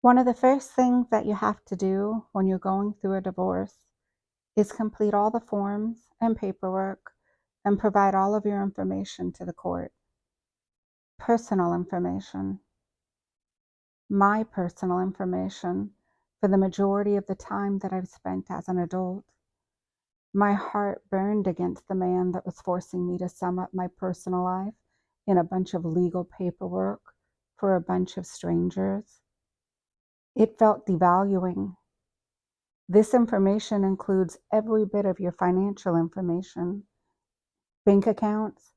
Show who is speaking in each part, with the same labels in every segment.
Speaker 1: One of the first things that you have to do when you're going through a divorce is complete all the forms and paperwork and provide all of your information to the court. Personal information, my personal information for the majority of the time that I've spent as an adult. My heart burned against the man that was forcing me to sum up my personal life in a bunch of legal paperwork for a bunch of strangers. It felt devaluing. This information includes every bit of your financial information, bank accounts,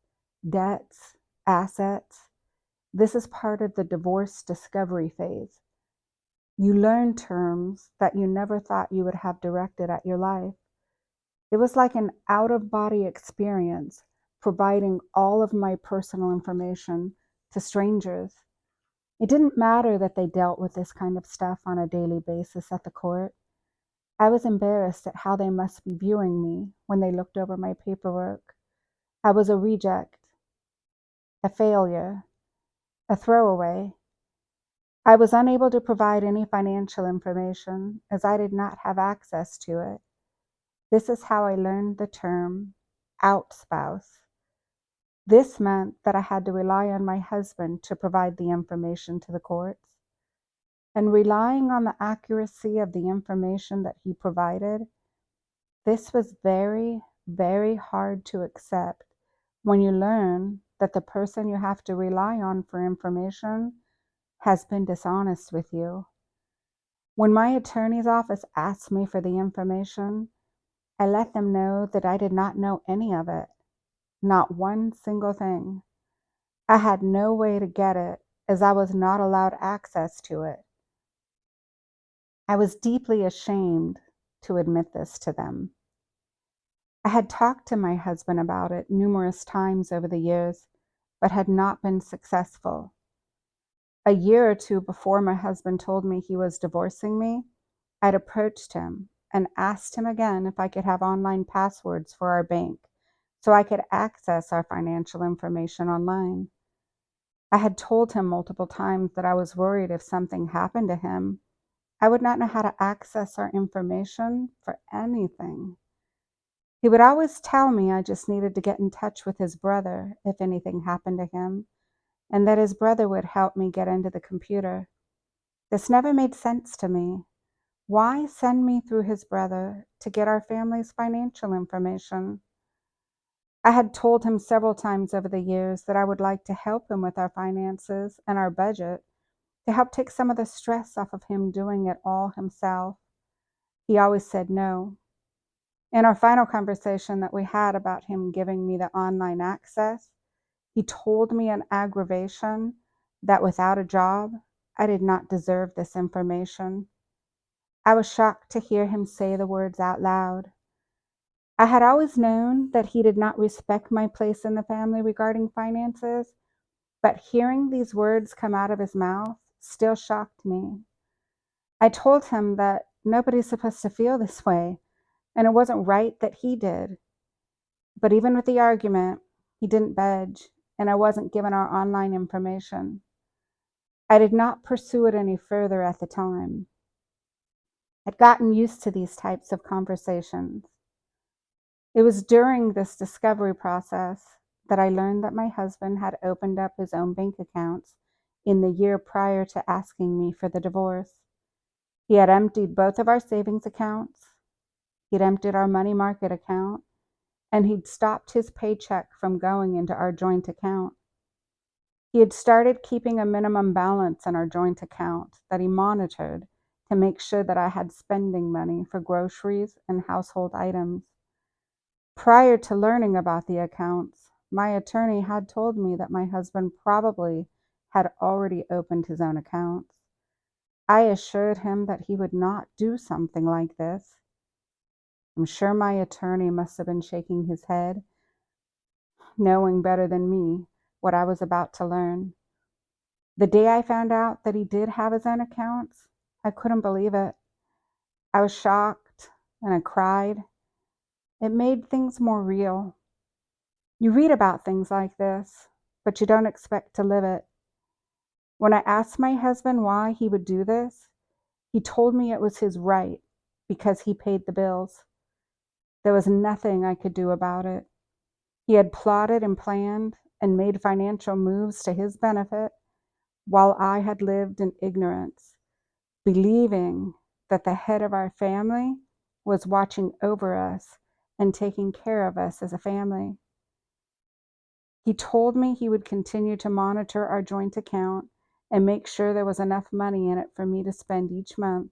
Speaker 1: debts, assets. This is part of the divorce discovery phase. You learn terms that you never thought you would have directed at your life. It was like an out-of-body experience, providing all of my personal information to strangers. It didn't matter that they dealt with this kind of stuff on a daily basis at the court. I was embarrassed at how they must be viewing me when they looked over my paperwork. I was a reject, a failure, a throwaway. I was unable to provide any financial information as I did not have access to it. This is how I learned the term out spouse. This meant that I had to rely on my husband to provide the information to the courts. And relying on the accuracy of the information that he provided, this was very, very hard to accept when you learn that the person you have to rely on for information has been dishonest with you. When my attorney's office asked me for the information, I let them know that I did not know any of it, not one single thing. I had no way to get it as I was not allowed access to it. I was deeply ashamed to admit this to them. I had talked to my husband about it numerous times over the years, but had not been successful. A year or two before my husband told me he was divorcing me, I'd approached him and asked him again if I could have online passwords for our bank so I could access our financial information online. I had told him multiple times that I was worried if something happened to him, I would not know how to access our information for anything. He would always tell me I just needed to get in touch with his brother if anything happened to him, and that his brother would help me get into the computer. This never made sense to me. Why send me through his brother to get our family's financial information? I had told him several times over the years that I would like to help him with our finances and our budget to help take some of the stress off of him doing it all himself. He always said no. In our final conversation that we had about him giving me the online access, he told me in aggravation that without a job, I did not deserve this information. I was shocked to hear him say the words out loud. I had always known that he did not respect my place in the family regarding finances, but hearing these words come out of his mouth still shocked me. I told him that nobody's supposed to feel this way, and it wasn't right that he did. But even with the argument, he didn't budge, and I wasn't given our online information. I did not pursue it any further at the time. I'd gotten used to these types of conversations. It was during this discovery process that I learned that my husband had opened up his own bank accounts in the year prior to asking me for the divorce. He had emptied both of our savings accounts, he'd emptied our money market account, and he'd stopped his paycheck from going into our joint account. He had started keeping a minimum balance in our joint account that he monitored to make sure that I had spending money for groceries and household items. Prior to learning about the accounts, my attorney had told me that my husband probably had already opened his own accounts. I assured him that he would not do something like this. I'm sure my attorney must have been shaking his head, knowing better than me what I was about to learn. The day I found out that he did have his own accounts, I couldn't believe it. I was shocked and I cried. It made things more real. You read about things like this, but you don't expect to live it. When I asked my husband why he would do this, He told me it was his right because he paid the bills. There was nothing I could do about it. He had plotted and planned and made financial moves to his benefit while I had lived in ignorance, believing that the head of our family was watching over us and taking care of us as a family. He told me he would continue to monitor our joint account and make sure there was enough money in it for me to spend each month,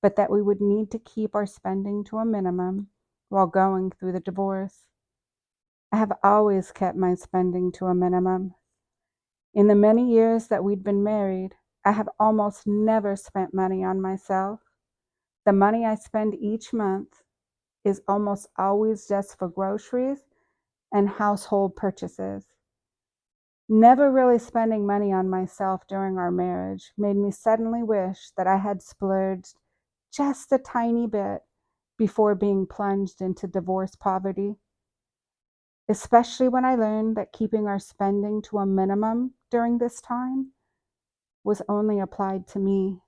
Speaker 1: but that we would need to keep our spending to a minimum while going through the divorce. I have always kept my spending to a minimum. In the many years that we'd been married, I have almost never spent money on myself. The money I spend each month is almost always just for groceries and household purchases. Never really spending money on myself during our marriage made me suddenly wish that I had splurged just a tiny bit before being plunged into divorce poverty, especially when I learned that keeping our spending to a minimum during this time was only applied to me.